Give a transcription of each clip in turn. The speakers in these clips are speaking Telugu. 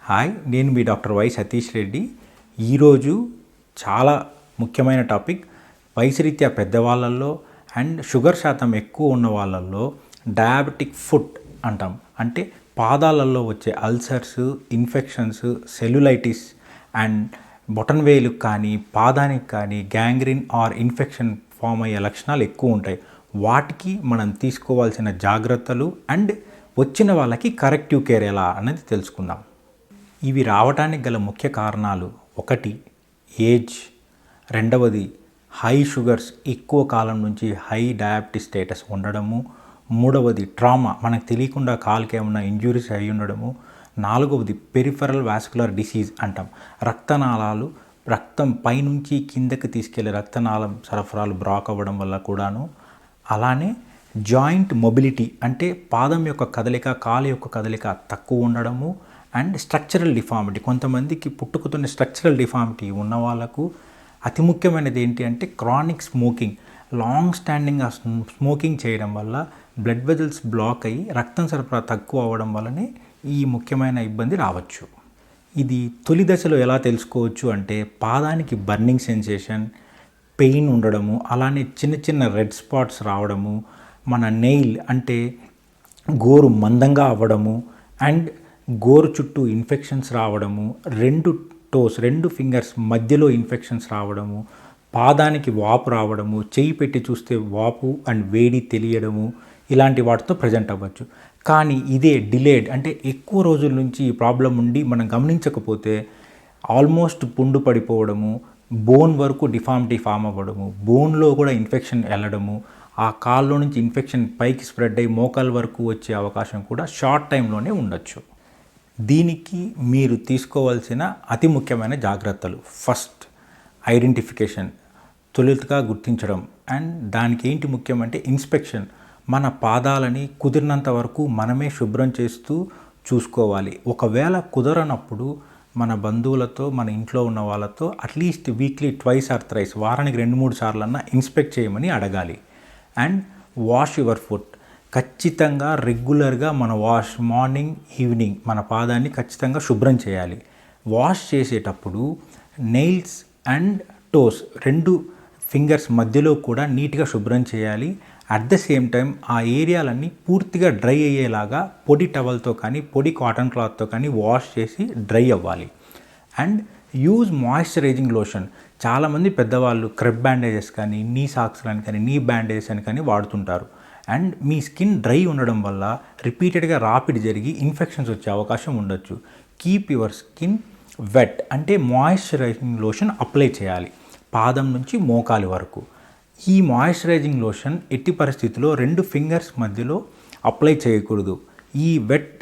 హాయ్, నేను మీ డాక్టర్ వై సతీష్ రెడ్డి. ఈరోజు చాలా ముఖ్యమైన టాపిక్, వయసురీత్యా పెద్దవాళ్ళల్లో అండ్ షుగర్ శాతం ఎక్కువ ఉన్న వాళ్ళల్లో డయాబెటిక్ ఫుట్ అంటాం. అంటే పాదాలలో వచ్చే అల్సర్స్, ఇన్ఫెక్షన్స్, సెల్యులైటిస్ అండ్ బొటన్ వేలుకు కానీ పాదానికి కానీ గ్యాంగ్రీన్ ఆర్ ఇన్ఫెక్షన్ ఫామ్ అయ్యే లక్షణాలు ఎక్కువ ఉంటాయి. వాటికి మనం తీసుకోవాల్సిన జాగ్రత్తలు అండ్ వచ్చిన వాళ్ళకి కరెక్టివ్ కేర్ ఎలా అనేది తెలుసుకుందాం. ఇవి రావడానికి గల ముఖ్య కారణాలు: ఒకటి ఏజ్, రెండవది హై షుగర్స్, ఎక్కువ కాలం నుంచి హై డయాబెటీస్ స్టేటస్ ఉండడము, మూడవది ట్రామా, మనకు తెలియకుండా కాలుకి ఏమైనా ఇంజ్యూరీస్ అయి ఉండడము, నాలుగవది పెరిఫెరల్ వాస్కులర్ డిసీజ్ అంటాం, రక్తనాళాలు రక్తం పైనుంచి కిందకి తీసుకెళ్లే రక్తనాళం సరఫరాలు బ్లాక్ అవ్వడం వల్ల కూడాను, అలానే జాయింట్ మొబిలిటీ అంటే పాదం యొక్క కదలిక, కాలు యొక్క కదలిక తక్కువ ఉండడము, అండ్ స్ట్రక్చరల్ డిఫార్మిటీ, కొంతమందికి పుట్టుకతోనే స్ట్రక్చరల్ డిఫార్మిటీ ఉన్న వాళ్ళకు అతి ముఖ్యమైనది ఏంటి అంటే chronic smoking, long standing smoking చేయడం వల్ల బ్లడ్ వెజల్స్ బ్లాక్ అయ్యి రక్తం సరఫరా తక్కువ అవ్వడం వల్లనే ఈ ముఖ్యమైన ఇబ్బంది రావచ్చు. ఇది తొలి దశలో ఎలా తెలుసుకోవచ్చు అంటే పాదానికి బర్నింగ్ సెన్సేషన్, పెయిన్ ఉండడము, అలానే చిన్న చిన్న రెడ్ స్పాట్స్ రావడము, మన నెయిల్ అంటే గోరు మందంగా అవ్వడము అండ్ గోరు చుట్టూ ఇన్ఫెక్షన్స్ రావడము, రెండు ఫింగర్స్ మధ్యలో ఇన్ఫెక్షన్స్ రావడము, పాదానికి వాపు రావడము, చెయ్యి పెట్టి చూస్తే వాపు అండ్ వేడి తెలియడము, ఇలాంటి వాటితో ప్రజెంట్ అవ్వచ్చు. కానీ ఇదే డిలేడ్ అంటే ఎక్కువ రోజుల నుంచి ఈ ప్రాబ్లం ఉండి మనం గమనించకపోతే ఆల్మోస్ట్ పుండు పడిపోవడము, బోన్ వరకు డిఫార్మిటీ ఫామ్ అవ్వడము, బోన్లో కూడా ఇన్ఫెక్షన్ వెళ్ళడము, ఆ కాల్లో నుంచి ఇన్ఫెక్షన్ పైకి స్ప్రెడ్ అయ్యి మోకాల వరకు వచ్చే అవకాశం కూడా షార్ట్ టైంలోనే ఉండొచ్చు. దీనికి మీరు తీసుకోవాల్సిన అతి ముఖ్యమైన జాగ్రత్తలు: ఫస్ట్ ఐడెంటిఫికేషన్, తొలుతగా గుర్తించడం, అండ్ దానికి ఏంటి ముఖ్యమంటే ఇన్స్పెక్షన్, మన పాదాలని కుదిరినంత వరకు మనమే శుభ్రం చేస్తూ చూసుకోవాలి. ఒకవేళ కుదరనప్పుడు మన బంధువులతో, మన ఇంట్లో ఉన్న వాళ్ళతో at least weekly twice or thrice, వారానికి 2-3 సార్లన్నా ఇన్స్పెక్ట్ చేయమని అడగాలి. అండ్ వాష్ యువర్ ఫుట్, ఖచ్చితంగా రెగ్యులర్గా మన మార్నింగ్ ఈవినింగ్ మన పాదాన్ని ఖచ్చితంగా శుభ్రం చేయాలి. వాష్ చేసేటప్పుడు నెయిల్స్ అండ్ టోస్, 2 ఫింగర్స్ మధ్యలో కూడా నీట్గా శుభ్రం చేయాలి. అట్ ద సేమ్ టైం ఆ ఏరియాలన్నీ పూర్తిగా డ్రై అయ్యేలాగా పొడి టవల్తో కానీ పొడి కాటన్ క్లాత్తో కానీ వాష్ చేసి డ్రై అవ్వాలి. And use moisturising lotion. చాలామంది పెద్దవాళ్ళు క్రెబ్ బ్యాండేజెస్ కానీ, నీ సాక్స్లు అని కానీ, నీ బ్యాండేజెస్ అని కానీ వాడుతుంటారు. అండ్ మీ స్కిన్ డ్రై ఉండడం వల్ల రిపీటెడ్గా రాపిడ్ జరిగి ఇన్ఫెక్షన్స్ వచ్చే అవకాశం ఉండొచ్చు. కీప్ యువర్ స్కిన్ వెట్ అంటే మాయిశ్చరైజింగ్ లోషన్ అప్లై చేయాలి పాదం నుంచి మోకాలి వరకు. ఈ మాయిశ్చరైజింగ్ లోషన్ ఎట్టి పరిస్థితుల్లో 2 ఫింగర్స్ మధ్యలో అప్లై చేయకూడదు. ఈ వెట్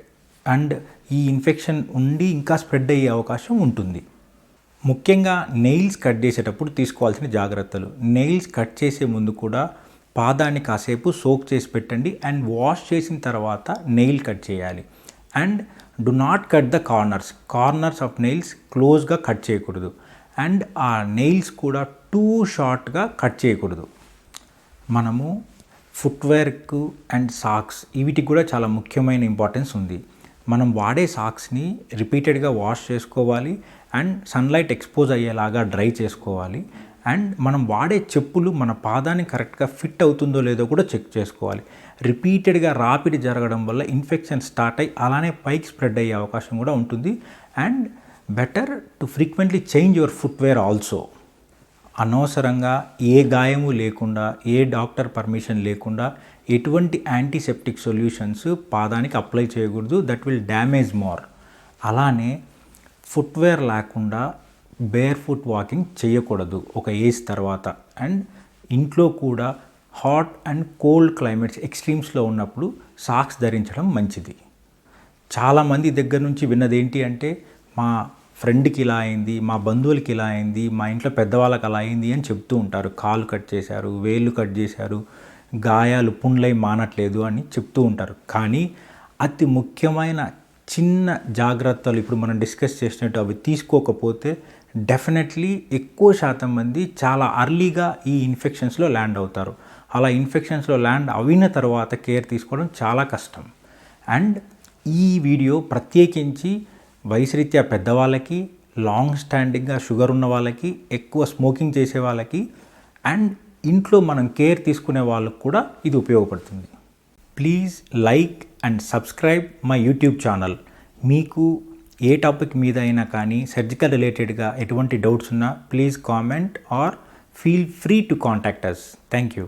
అండ్ ఈ ఇన్ఫెక్షన్ ఉండి ఇంకా స్ప్రెడ్ అయ్యే అవకాశం ఉంటుంది. ముఖ్యంగా నెయిల్స్ కట్ చేసేటప్పుడు తీసుకోవాల్సిన జాగ్రత్తలు: నెయిల్స్ కట్ చేసే ముందు కూడా పాదాన్ని కాసేపు సోక్ చేసి పెట్టండి అండ్ వాష్ చేసిన తర్వాత నెయిల్ కట్ చేయాలి. And do not cut the corners of nails క్లోజ్గా కట్ చేయకూడదు. అండ్ ఆ నెయిల్స్ కూడా టూ షార్ట్గా కట్ చేయకూడదు. మనము ఫుట్వేర్కు అండ్ సాక్స్, వీటికి కూడా చాలా ముఖ్యమైన ఇంపార్టెన్స్ ఉంది. మనం వాడే సాక్స్ని రిపీటెడ్గా వాష్ చేసుకోవాలి అండ్ సన్లైట్ ఎక్స్పోజ్ అయ్యేలాగా డ్రై చేసుకోవాలి. అండ్ మనం వాడే చెప్పులు మన పాదాన్ని కరెక్ట్గా ఫిట్ అవుతుందో లేదో కూడా చెక్ చేసుకోవాలి. రిపీటెడ్గా రాపిడ్ జరగడం వల్ల ఇన్ఫెక్షన్ స్టార్ట్ అయ్యి అలానే పైకి స్ప్రెడ్ అయ్యే అవకాశం కూడా ఉంటుంది. And better to frequently change your footwear also. అనవసరంగా ఏ గాయము లేకుండా, ఏ డాక్టర్ పర్మిషన్ లేకుండా ఎటువంటి యాంటీసెప్టిక్ సొల్యూషన్స్ పాదానికి అప్లై చేయకూడదు. That will damage more. అలానే ఫుట్వేర్ లేకుండా బేర్ ఫుట్ వాకింగ్ చేయకూడదు ఒక ఏజ్ తర్వాత. అండ్ ఇంట్లో కూడా హాట్ అండ్ కోల్డ్ క్లైమేట్స్ ఎక్స్ట్రీమ్స్లో ఉన్నప్పుడు సాక్స్ ధరించడం మంచిది. చాలామంది దగ్గర నుంచి విన్నది ఏంటి అంటే, మా ఫ్రెండ్కి ఇలా అయింది, మా బంధువులకి ఇలా అయింది, మా ఇంట్లో పెద్దవాళ్ళకి అలా అయింది అని చెప్తూ ఉంటారు. కాలు కట్ చేశారు, వేళ్ళు కట్ చేశారు, గాయాలు పుండ్లై మానట్లేదు అని చెప్తూ ఉంటారు. కానీ అతి ముఖ్యమైన చిన్న జాగ్రత్తలు ఇప్పుడు మనం డిస్కస్ చేసినట్టు అవి తీసుకోకపోతే డెఫినెట్లీ ఎక్కువ శాతం మంది చాలా అర్లీగా ఈ ఇన్ఫెక్షన్స్లో ల్యాండ్ అవుతారు. అలా ఇన్ఫెక్షన్స్లో ల్యాండ్ అయిన తర్వాత కేర్ తీసుకోవడం చాలా కష్టం. అండ్ ఈ వీడియో ప్రత్యేకించి వయసురీత్యా పెద్దవాళ్ళకి, లాంగ్ స్టాండింగ్గా షుగర్ ఉన్న వాళ్ళకి, ఎక్కువ స్మోకింగ్ చేసే వాళ్ళకి అండ్ ఇంట్లో మనం కేర్ తీసుకునే వాళ్ళకు కూడా ఇది ఉపయోగపడుతుంది. Please like and subscribe my YouTube channel. మీకు ఏ టాపిక్ మీద అయినా కానీ సర్జికల్ రిలేటెడ్గా ఎటువంటి డౌట్స్ ఉన్నా please comment or feel free to contact us. Thank you.